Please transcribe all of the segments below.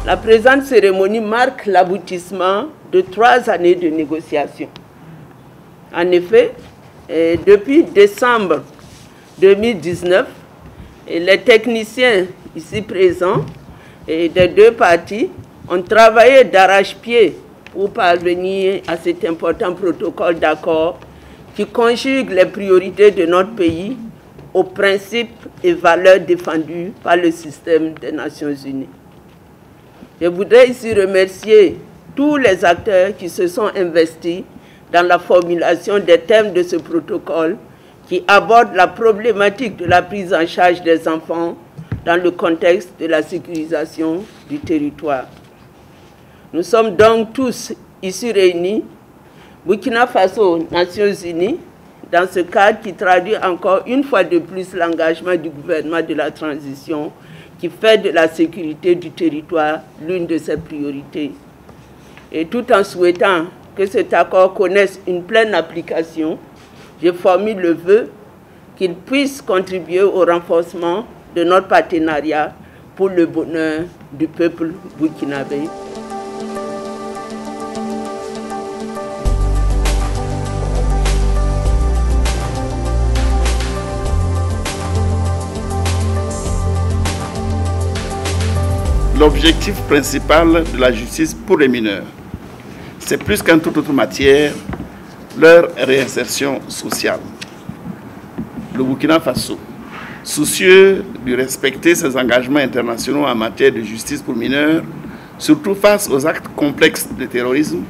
La présente cérémonie marque l'aboutissement de 3 années de négociations. En effet, depuis décembre 2019, les techniciens ici présents des 2 parties ont travaillé d'arrache-pied pour parvenir à cet important protocole d'accord qui conjugue les priorités de notre pays aux principes et valeurs défendus par le système des Nations Unies. Je voudrais ici remercier tous les acteurs qui se sont investis dans la formulation des thèmes de ce protocole qui aborde la problématique de la prise en charge des enfants dans le contexte de la sécurisation du territoire. Nous sommes donc tous ici réunis, Burkina Faso, Nations Unies, dans ce cadre qui traduit encore une fois de plus l'engagement du gouvernement de la transition qui fait de la sécurité du territoire l'une de ses priorités. Et tout en souhaitant que cet accord connaisse une pleine application, je formule le vœu qu'il puisse contribuer au renforcement de notre partenariat pour le bonheur du peuple burkinabé. L'objectif principal de la justice pour les mineurs, c'est plus qu'en toute autre matière, leur réinsertion sociale. Le Burkina Faso, soucieux de respecter ses engagements internationaux en matière de justice pour mineurs, surtout face aux actes complexes de terrorisme,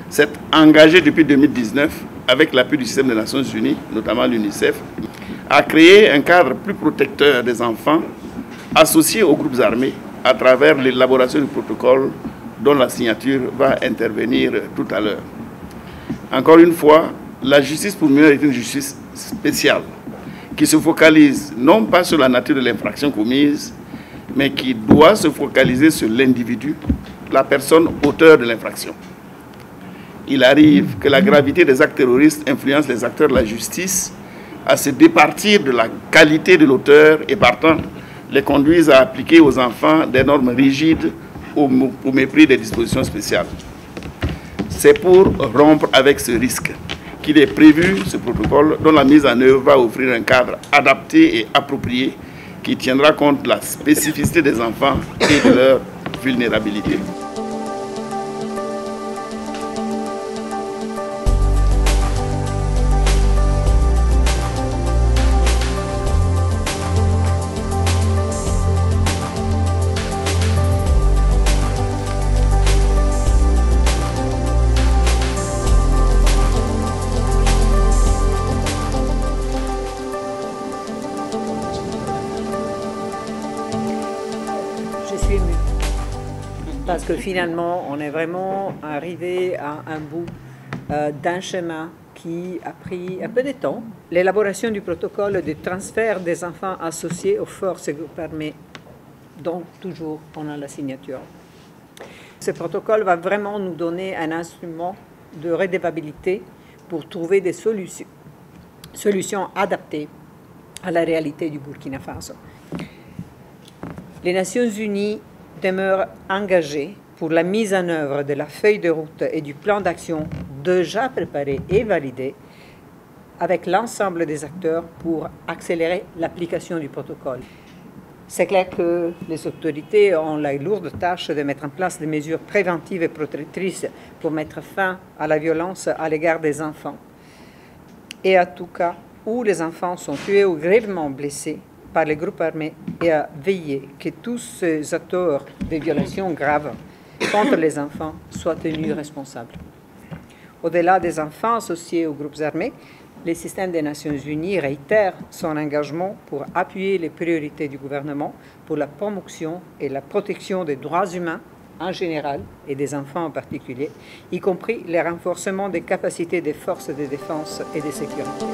s'est engagé depuis 2019, avec l'appui du système des Nations Unies, notamment l'UNICEF, à créer un cadre plus protecteur des enfants associés aux groupes armés à travers l'élaboration du protocole dont la signature va intervenir tout à l'heure. Encore une fois, la justice pour mineurs est une justice spéciale qui se focalise non pas sur la nature de l'infraction commise, mais qui doit se focaliser sur l'individu, la personne auteur de l'infraction. Il arrive que la gravité des actes terroristes influence les acteurs de la justice à se départir de la qualité de l'auteur et partant les conduisent à appliquer aux enfants des normes rigides au mépris des dispositions spéciales. C'est pour rompre avec ce risque qu'il est prévu ce protocole dont la mise en œuvre va offrir un cadre adapté et approprié qui tiendra compte de la spécificité des enfants et de leur vulnérabilité. Je suis émue parce que finalement, on est vraiment arrivé à un bout d'un chemin qui a pris un peu de temps. L'élaboration du protocole de transfert des enfants associés aux forces et groupes armés, dont toujours on a la signature. Ce protocole va vraiment nous donner un instrument de redevabilité pour trouver des solutions adaptées à la réalité du Burkina Faso. Les Nations Unies demeurent engagées pour la mise en œuvre de la feuille de route et du plan d'action déjà préparé et validé avec l'ensemble des acteurs pour accélérer l'application du protocole. C'est clair que les autorités ont la lourde tâche de mettre en place des mesures préventives et protectrices pour mettre fin à la violence à l'égard des enfants. Et à tout cas où les enfants sont tués ou grièvement blessés par les groupes armés et à veiller que tous ces auteurs de violations graves contre les enfants soient tenus responsables. Au-delà des enfants associés aux groupes armés, le système des Nations Unies réitère son engagement pour appuyer les priorités du gouvernement pour la promotion et la protection des droits humains en général et des enfants en particulier, y compris le renforcement des capacités des forces de défense et de sécurité.